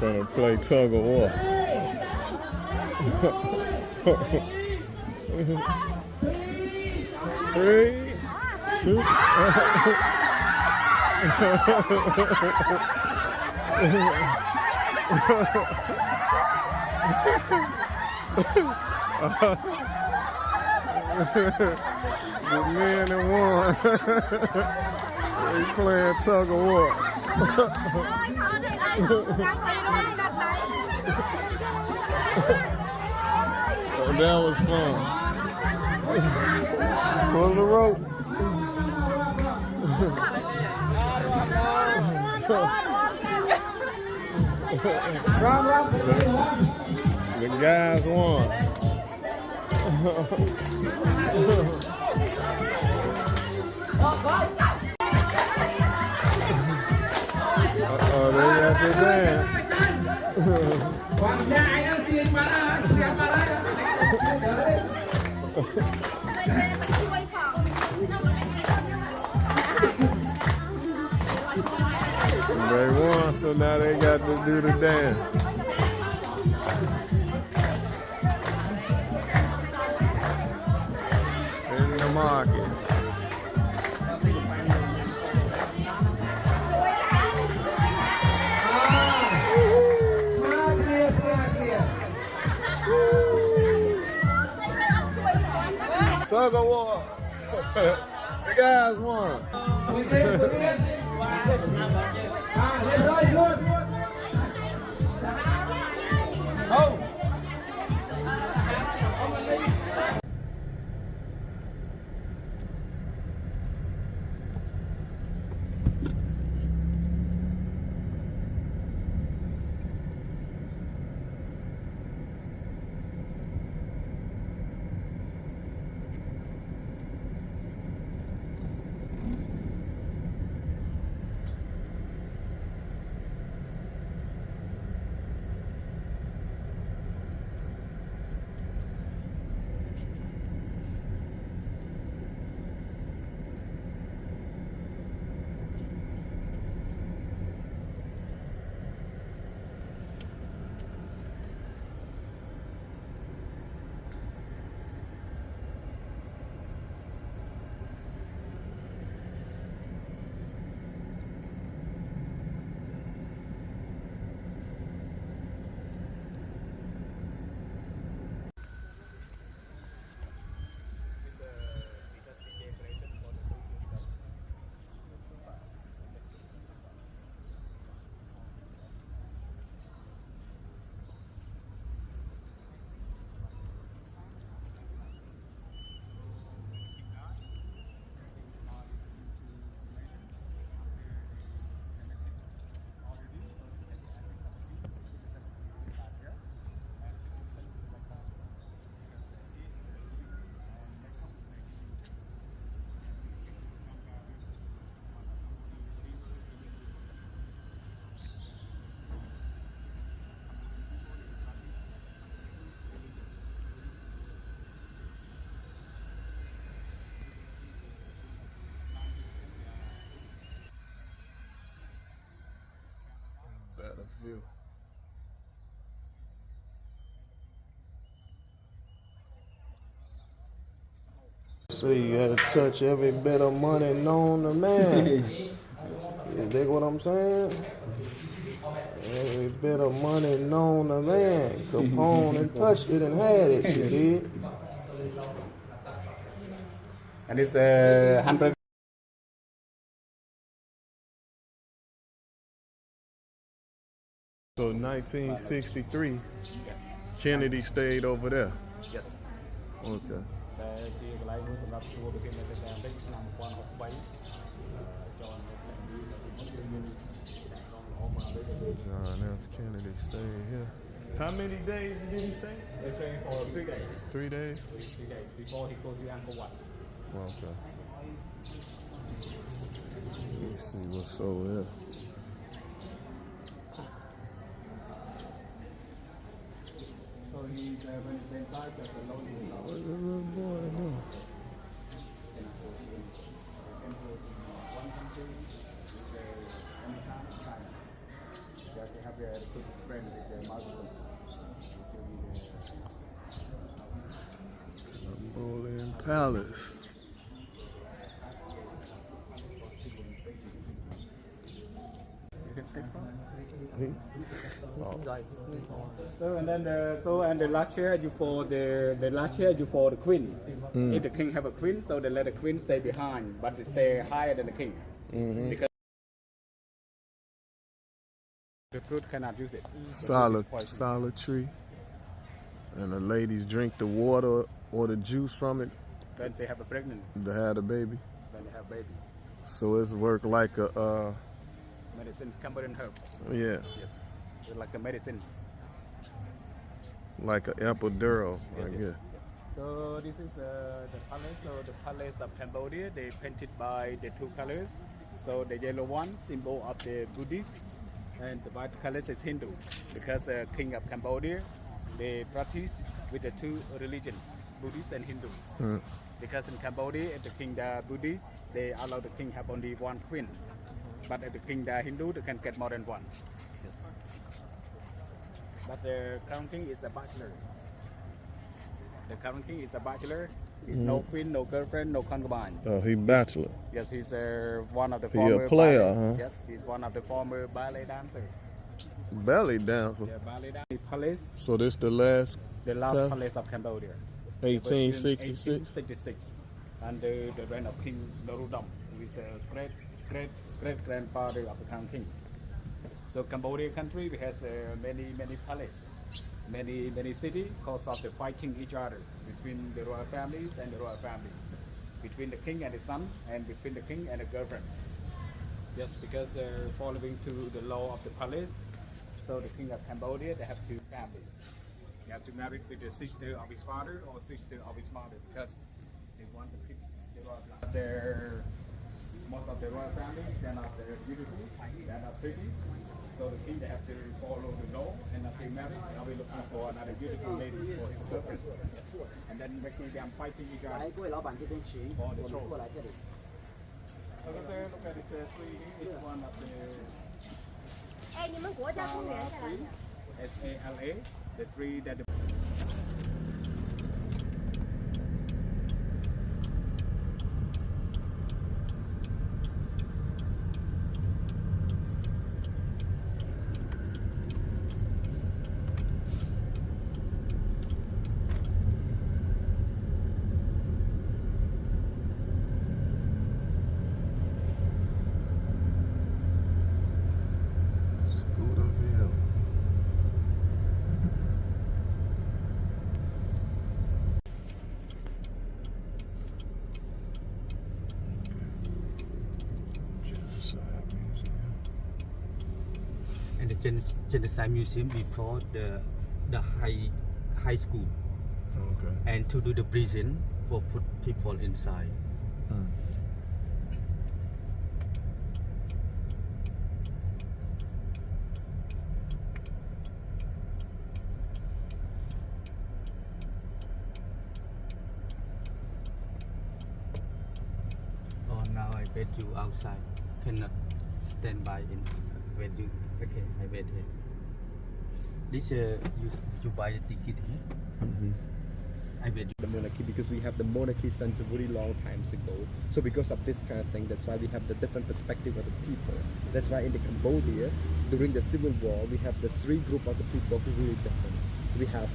Trying to play tug of war. 3, 2. The men that won. He's playing tug of war. Oh, that was fun. Pull the rope. The guys won. They got to dance. They won, so now they got to do the dance. In the market. Tug of war. The guys won. Oh. Better view. See, you had to touch every bit of money known to man. You dig what I'm saying? Every bit of money known to man. Capone and touched it and had it, you did. And it's 100. So 1963, Kennedy stayed over there. Yes. Okay. John F. Kennedy stayed here. How many days did he stay? They stayed for 3 days. 3 days? 3 days before he goes to Angkor Wat. Okay. Let's see what's over here. So he's when he inside, there's a lonely. What's the little boy doing? One country, only time in China. Just to have a good friend with the Muslim. Cambodian Palace. You can stick from. Oh. So and then the last chair you for the last chair you for the queen. If the king have a queen, so they let the queen stay behind, but they stay higher than the king. Because the fruit cannot use it. Solitary. And the ladies drink the water or the juice from it Then they have a pregnant. to have a baby. Then they have baby. So it's work like a Medicine, Cambodian herb. yeah, Yes. It's like a medicine. like an epidural, I Yes, guess. yes. So this is the palace. So the palace of Cambodia, they painted by the two colors. So the yellow one, symbol of the Buddhist, and the white colors is Hindu. Because king of Cambodia, they practice with the two religion, Buddhist and Hindu. Because in Cambodia, the king the Buddhist, they allow the king have only one queen. But if the king the Hindu, they can get more than one. Yes. But the crown king is a bachelor. The current king is a bachelor. He's no queen, no girlfriend, no concubine. Oh, he bachelor. Yes, he's one of the He a former player, ballet, huh? Yes, he's one of the former ballet dancers. Belly dancer. Yeah, ballet dancer. Palace, So this the last the last Palace? palace of Cambodia. It was in 1866. 1866, under the reign of King Norodom, who is a great grandfather of the crown king. So Cambodia country we has many palaces, many cities because of the fighting each other between the royal families and the royal family, between the king and the son, and between the king and the girlfriend. Just because following to the law of the palace, so the king of Cambodia they have two families. They have to marry with the sister of his father or sister of his mother because they want to keep the royal blood. Most of the royal families, they're not very beautiful, they're not pretty. So the king they have to follow the law and not be married. They'll be looking for another beautiful lady for his girlfriend. And then making them fighting each other. 来，各位老板这边请，我们过来这里。 So let's look at this tree. It's one of the 哎，你们国家公园在哪里？ SALA, the tree that the Scooterville. Genocide Museum. And the genocide museum before the high school, Okay. and to do the prison for put people inside. Oh, now I bet you outside cannot stand by in when you. Okay, I wait here. This you buy the ticket here. I bet you. The monarchy, because we have the monarchy since a very long times ago. So because of this kind of thing, that's why we have the different perspective of the people. That's why in the Cambodia, during the civil war, we have the three group of the people who really different. We have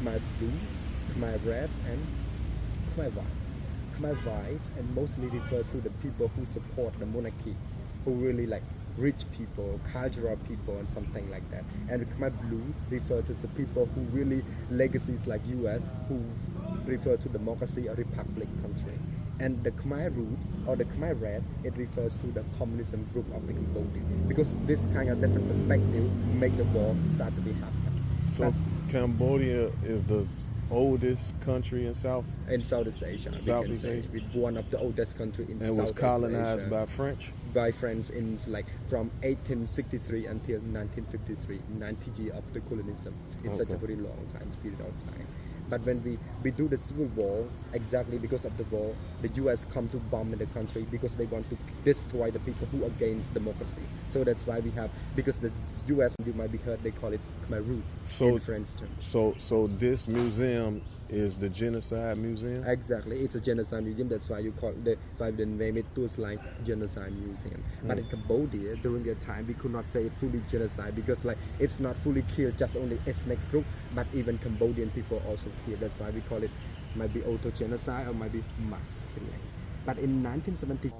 Khmer Blue, Khmer Red, and Khmer White. Khmer White and mostly refers to the people who support the monarchy, who really like rich people, cultural people, and something like that. And Khmer Blue refer to the people who really legacies like US, who refer to democracy or republic country. And the Khmer Root or the Khmer Red, it refers to the communism group of the Cambodia. Because this kind of different perspective make the war start to be happen. So Cambodia is the oldest country in Southeast Asia, Southeast Asia. with one of the oldest country in and was Southeast colonized Asia. by French. By France in like from 1863 until 1953, 90 years of the colonialism. It's such a very long period of time. But when we do the civil war, exactly because of the war, the US come to bomb in the country because they want to destroy the people who are against democracy. So that's why we have, because the US, you might be heard, they call it Khmer Rouge in French term. So this museum is the genocide museum? Exactly, it's a genocide museum. That's why you call the why they name it to us like genocide museum. But in Cambodia, during that time, we could not say it fully genocide because like it's not fully killed just only ethnic group, but even Cambodian people also killed. That's why we call it might be auto genocide or might be mass killing. But in 1975,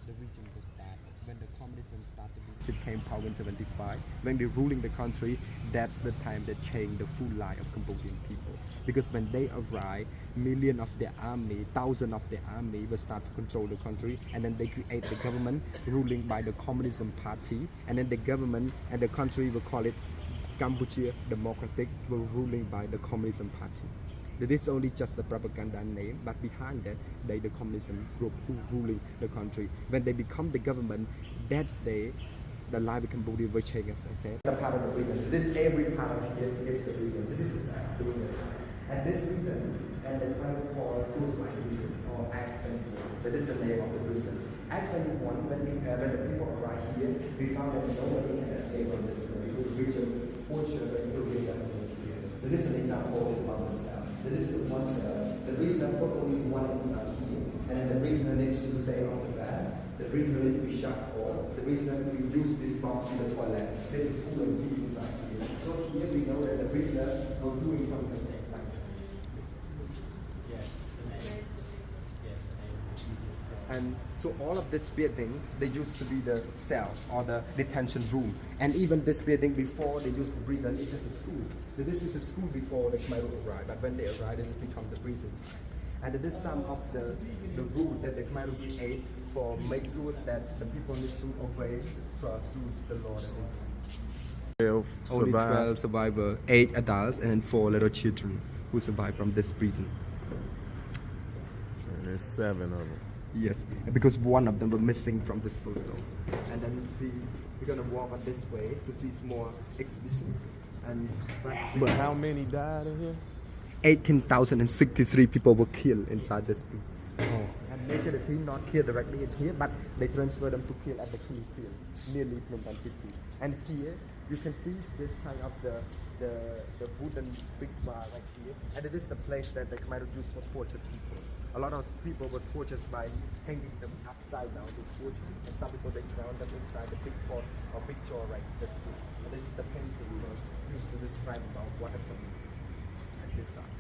the region was started when the communism started. It came power in 75. When they're ruling the country, that's the time they changed the full life of Cambodian people. Because when they arrived, millions of their army, thousands of their army will start to control the country, and then they create the government ruling by the Communism Party, and then the government and the country will call it Cambodia Democratic, will ruling by the Communism Party. This is only just the propaganda name, but behind that, they the communism group who ruling the country. When they become the government, that's the life of Cambodia will change, as I said. It's a part of the reason. This every part of here is the reason. This is the doing it. And this reason, and the kind of called Usman reason or Acts 24. That is the name of the reason. Acts 21, when the people arrive here, we found that nobody can escape from this place. The region, fortunately, will be here. This is an example of the cell. This is one cell. The reason I put only one inside here, and then the reason I need to stay on the bed, the reason I need to be shut off, the reason I need to use this box in the toilet, need to pull and keep inside here. So here we know that the reason I'm doing something like that. And so all of this building, they used to be the cell or the detention room. And even this building before they used the prison, it is a school. This is a school before the Khmer arrived, but when they arrived, it become the prison. And this is some of the rule that the Khmer create for make sure that the people need to obey, trust the law. 12 Only survived. 12 survivors, 8 adults, and then 4 little children who survived from this prison. And there's 7 of them. Yes, because one of them were missing from this photo. And then we're gonna walk on this way to see more exhibition. And But how many died in here? 18,063 people were killed inside this prison. And majority not killed directly in here, but they transfer them to kill at the King's Field, nearly Phnom Penh City. And here you can see this kind of the wooden big bar right here, and it is the place that the Khmer used for torture people. A lot of people were tortured by hanging them upside down to torture, and some people they drowned them inside the big pot or big jar right here. And this is the painting used to describe about what happened at this side.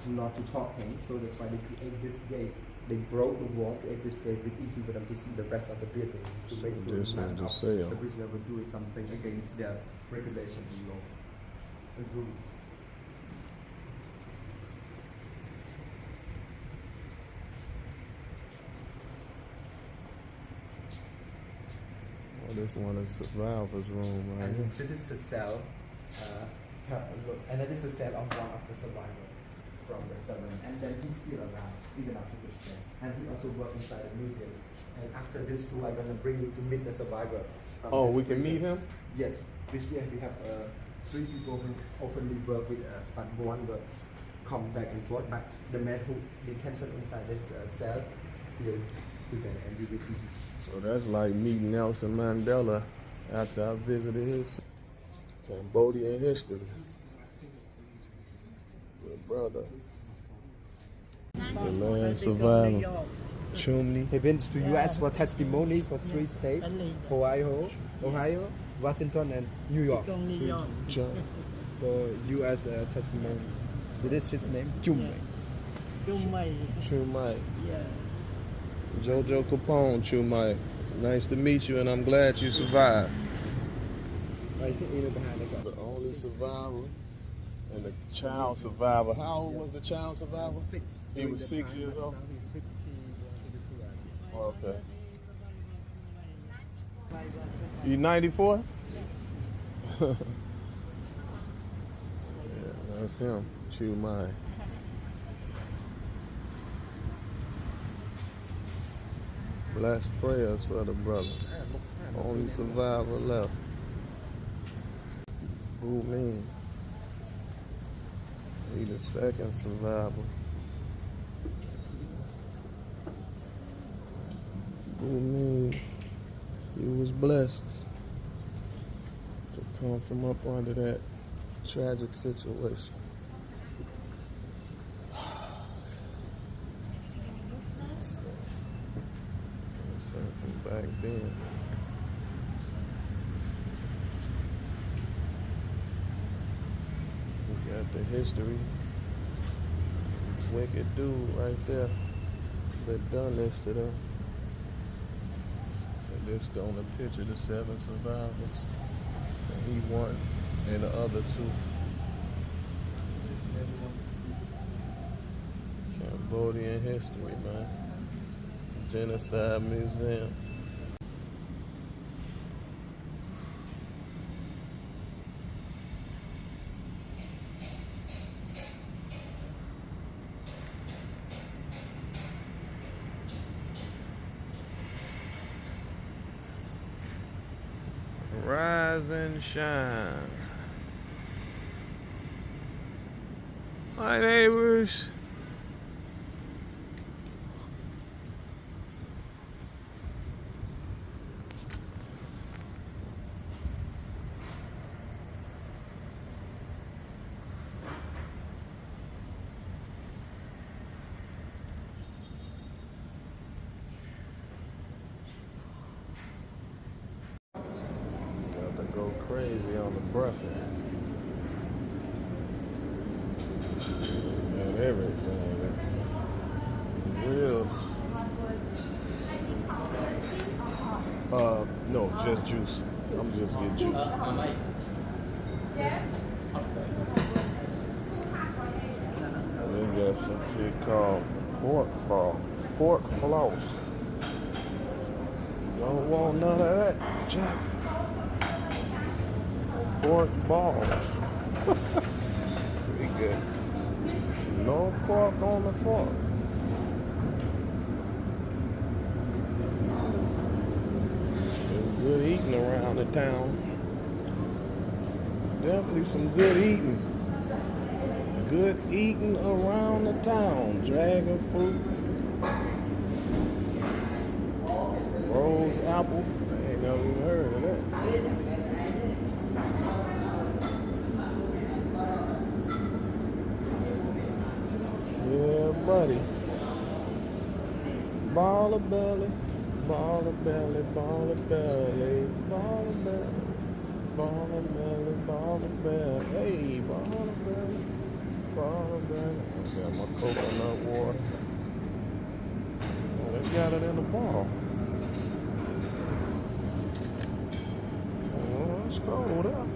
Not to talking, so that's why they create this gate. They broke the wall, create this gate, it's easy for them to see the rest of the building to make sure This none is the of cell. the prisoner will do something against their regulation and law. And rule. This one is survivor's room right And here. this is the cell. Look, and that is the cell of one of the survivors from the 7. And then he's still alive, even after this death. And he also worked inside the museum. And after this tour, I'm gonna bring you to meet the survivor. from Oh, this we can prison. meet him? Yes, this year we have 3 people who oftenly work with us, but one will come back and forth. But the man who detention inside this cell still together, and you will see him. So that's like meeting Nelson Mandela after I visited his Cambodia history. Good brother. The last survivor. Chumney. He went to U.S. for testimony for 3 states: Ohio, Washington, and New York. For U.S. Testimony. What is his name? Chumney. Chumai. Jojo Capone, Chumai. Nice to meet you, and I'm glad you survived. Right here, even behind the car. The only survivor and the child survivor. How old was the child survivor? 6. He was 6 years old? Now he's 50. Okay. You 94? Yeah, that's him. Chumai. Blessed prayers for the brother. Only survivor left. Who mean? He the second survivor. Who mean? He was blessed to come from up under that tragic situation. From back then. We got the history. Wicked dude right there that done this to them. And this on the picture, the 7 survivors. And he won, and the other 2. Cambodian history, man. Genocide Museum. Rise and shine. Hi, neighbors. Go crazy on the breakfast and everything. Real. No, just juice. I'm just getting juice. They got some shit called pork floss. Don't want none of that, Jack. Pork balls. Pretty good. No pork on the fork. There's good eating around the town. Definitely some good eating. Good eating around the town. Dragon fruit. Rose apple. I ain't never even heard of that. Yeah, buddy. Ball of belly, ball of belly, ball of belly, ball of belly, ball of belly, ball of belly. Hey, ball of belly, ball of belly. I got my coconut water. Oh, they got it in the ball. Oh, it's cold up.